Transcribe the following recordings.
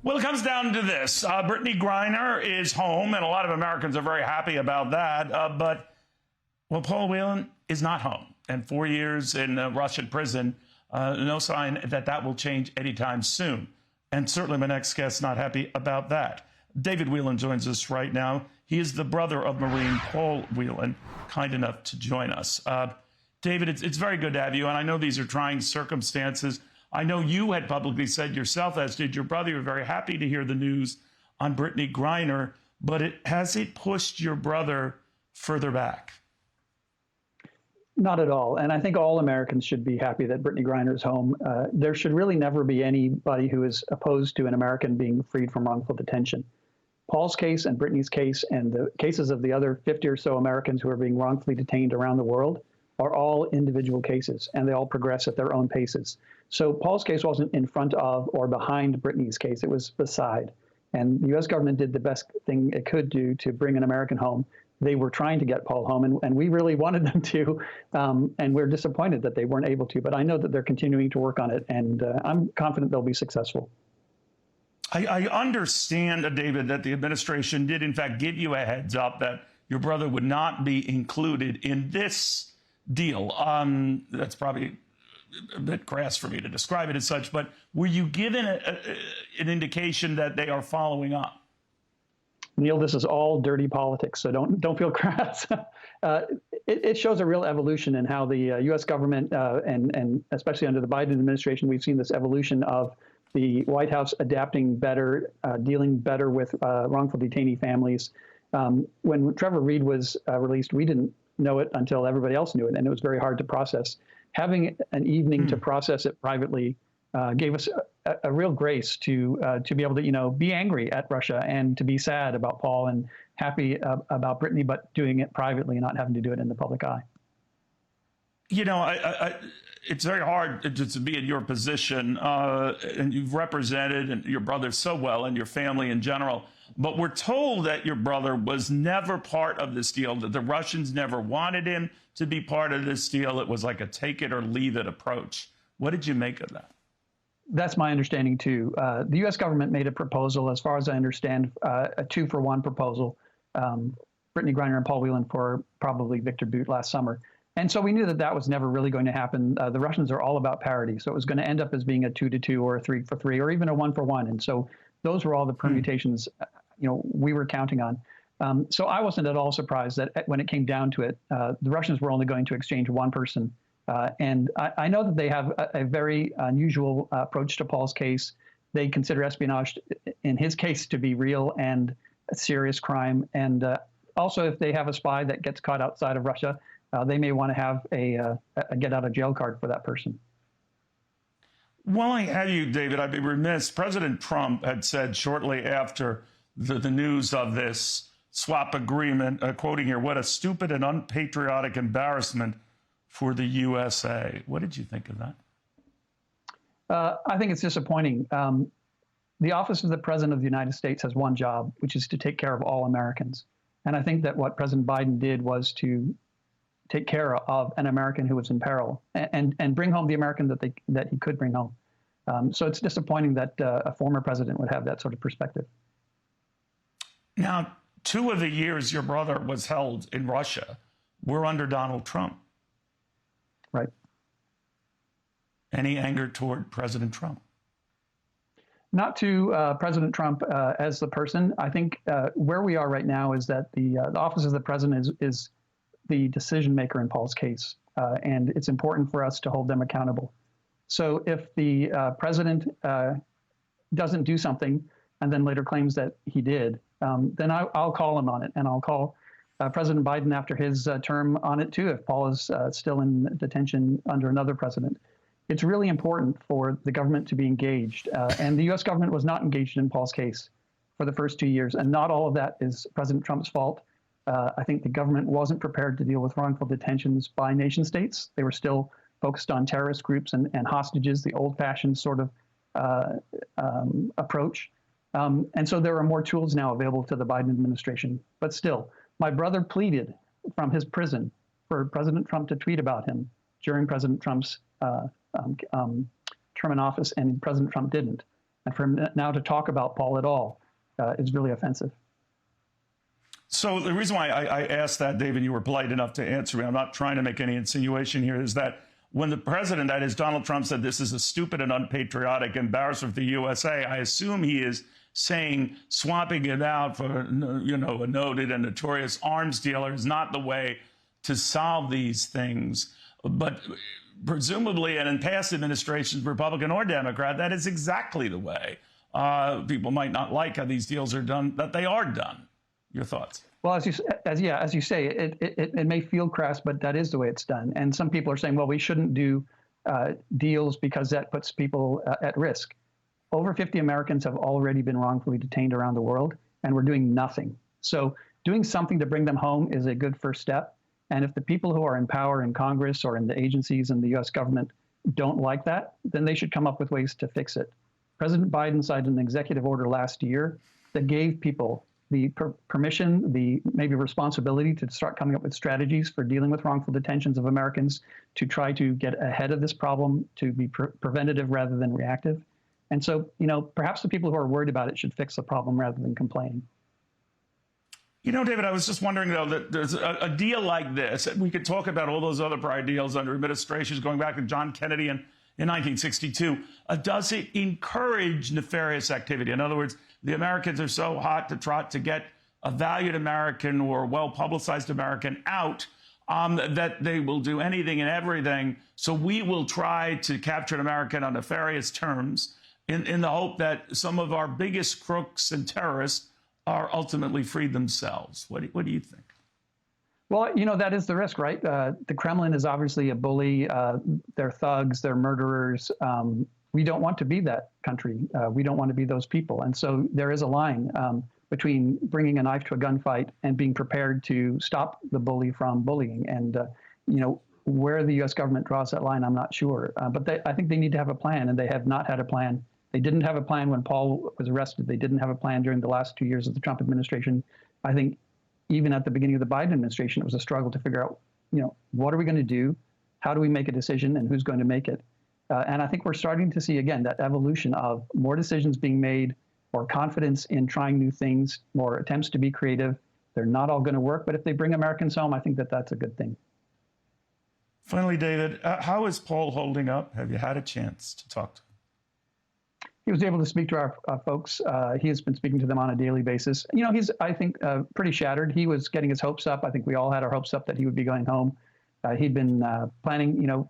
Well, it comes down to this. Brittney Griner is home, and a lot of Americans are very happy about that. But Paul Whelan is not home. And 4 years in a Russian prison, no sign that that will change anytime soon. And certainly my next guest not happy about that. David Whelan joins us right now. He is the brother of Marine Paul Whelan, kind enough to join us. David, it's very good to have you. And I know these are trying circumstances. I know you had publicly said yourself, as did your brother, you were very happy to hear the news on Brittney Griner, but has it pushed your brother further back? Not at all. And I think all Americans should be happy that Brittney Griner is home. There should really never be anybody who is opposed to an American being freed from wrongful detention. Paul's case and Brittney's case and the cases of the other 50 or so Americans who are being wrongfully detained around the world are all individual cases, and they all progress at their own paces. So Paul's case wasn't in front of or behind Brittney's case. It was beside. And the U.S. government did the best thing it could do to bring an American home. They were trying to get Paul home, and we really wanted them to, and we're disappointed that they weren't able to. But I know that they're continuing to work on it, and I'm confident they'll be successful. I understand, David, that the administration did, in fact, give you a heads up that your brother would not be included in this deal. That's probably a bit crass for me to describe it as such, but were you given an indication that they are following up? Neil, this is all dirty politics, so don't feel crass. It shows a real evolution in how the U.S. government, and especially under the Biden administration, we've seen this evolution of the White House adapting better, dealing better with wrongful detainee families. When Trevor Reed was released, we didn't know it until everybody else knew it, and it was very hard to process. Having an evening to process it privately gave us a real grace to be able to, be angry at Russia and to be sad about Paul and happy about Brittney, but doing it privately and not having to do it in the public eye. It's very hard to be in your position, and you've represented your brother so well and your family in general. But we're told that your brother was never part of this deal, that the Russians never wanted him to be part of this deal. It was like a take it or leave it approach. What did you make of that? That's my understanding, too. The U.S. government made a proposal, as far as I understand, a 2-for-1 proposal, Brittney Griner and Paul Whelan for probably Viktor Bout last summer. And so we knew that that was never really going to happen. The Russians are all about parity. So it was going to end up as being a 2-to-2 or a 3-for-3 or even a 1-for-1. And so those were all the permutations, we were counting on. So I wasn't at all surprised that when it came down to it, the Russians were only going to exchange one person. And I know that they have a very unusual approach to Paul's case. They consider espionage in his case to be real and a serious crime. And also, if they have a spy that gets caught outside of Russia, they may want to have a get-out-of-jail card for that person. While I have you, David, I'd be remiss. President Trump had said shortly after the news of this swap agreement, quoting here, "What a stupid and unpatriotic embarrassment for the USA." What did you think of that? I think it's disappointing. The office of the President of the United States has one job, which is to take care of all Americans. And I think that what President Biden did was to take care of an American who was in peril and bring home the American that he could bring home. So it's disappointing that a former president would have that sort of perspective. Now, 2 of the years your brother was held in Russia were under Donald Trump. Right. Any anger toward President Trump? Not to President Trump as the person. I think where we are right now is that the office of the president is the decision maker in Paul's case, and it's important for us to hold them accountable. So if the president doesn't do something and then later claims that he did, then I'll call him on it, and I'll call President Biden after his term on it too, if Paul is still in detention under another president. It's really important for the government to be engaged, and the U.S. government was not engaged in Paul's case for the first 2 years, and not all of that is President Trump's fault. I think the government wasn't prepared to deal with wrongful detentions by nation states. They were still focused on terrorist groups and hostages, the old-fashioned sort of approach. And so there are more tools now available to the Biden administration. But still, my brother pleaded from his prison for President Trump to tweet about him during President Trump's term in office, and President Trump didn't. And for him now to talk about Paul at all is really offensive. So the reason why I asked that, David, you were polite enough to answer me. I'm not trying to make any insinuation here, is that when the president, that is Donald Trump, said this is a stupid and unpatriotic embarrassment for the USA, I assume he is saying swapping it out for, you know, a noted and notorious arms dealer is not the way to solve these things. But presumably, and in past administrations, Republican or Democrat, that is exactly the way. People might not like how these deals are done, but they are done. Your thoughts? Well, as you say, it may feel crass, but that is the way it's done. And some people are saying, well, we shouldn't do deals because that puts people at risk. Over 50 Americans have already been wrongfully detained around the world, and we're doing nothing. So doing something to bring them home is a good first step. And if the people who are in power in Congress or in the agencies and the U.S. government don't like that, then they should come up with ways to fix it. President Biden signed an executive order last year that gave people the permission, the maybe responsibility to start coming up with strategies for dealing with wrongful detentions of Americans, to try to get ahead of this problem, to be preventative rather than reactive. And so, you know, perhaps the people who are worried about it should fix the problem rather than complain. You know, David, I was just wondering, though, that there's a deal like this. We could talk about all those other prior deals under administrations going back to John Kennedy in 1962. Does it encourage nefarious activity? In other words, the Americans are so hot to trot to get a valued American or well-publicized American out that they will do anything and everything. So we will try to capture an American on nefarious terms in the hope that some of our biggest crooks and terrorists are ultimately freed themselves. What do you think? Well, you know, that is the risk, right? The Kremlin is obviously a bully. They're thugs. They're murderers. We don't want to be that country. We don't want to be those people. And so there is a line between bringing a knife to a gunfight and being prepared to stop the bully from bullying. And, you know, where the U.S. government draws that line, I'm not sure. But I think they need to have a plan, and they have not had a plan. They didn't have a plan when Paul was arrested. They didn't have a plan during the last 2 years of the Trump administration. I think even at the beginning of the Biden administration, it was a struggle to figure out, you know, what are we going to do? How do we make a decision, and who's going to make it? And I think we're starting to see, again, that evolution of more decisions being made, more confidence in trying new things, more attempts to be creative. They're not all going to work, but if they bring Americans home, I think that that's a good thing. Finally, David, how is Paul holding up? Have you had a chance to talk to him? He was able to speak to our folks. He has been speaking to them on a daily basis. You know, he's, I think, pretty shattered. He was getting his hopes up. I think we all had our hopes up that he would be going home. He'd been planning, you know,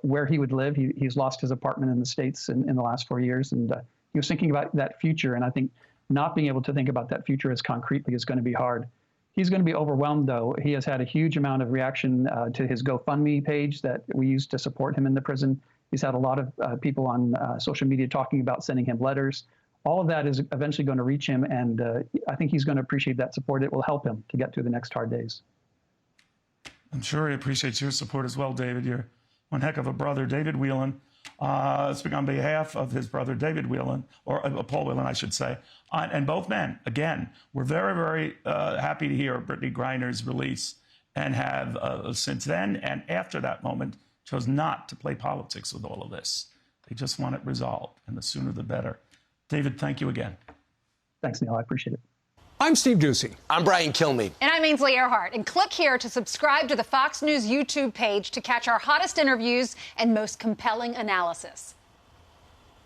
where he would live. He's lost his apartment in the States in the last 4 years. And he was thinking about that future. And I think not being able to think about that future as concretely is going to be hard. He's going to be overwhelmed, though. He has had a huge amount of reaction to his GoFundMe page that we used to support him in the prison. He's had a lot of people on social media talking about sending him letters. All of that is eventually going to reach him, and I think he's going to appreciate that support. It will help him to get through the next hard days. I'm sure he appreciates your support as well, David. You're one heck of a brother. David Whelan, speaking on behalf of his brother, David Whelan, or Paul Whelan, I should say, and both men, again, we're very, very happy to hear Brittney Griner's release, and have since then and after that moment chose not to play politics with all of this. They just want it resolved, and the sooner the better. David, thank you again. Thanks, Neil. I appreciate it. I'm Steve Ducey. I'm Brian Kilmeade. And I'm Ainsley Earhart. And click here to subscribe to the Fox News YouTube page to catch our hottest interviews and most compelling analysis.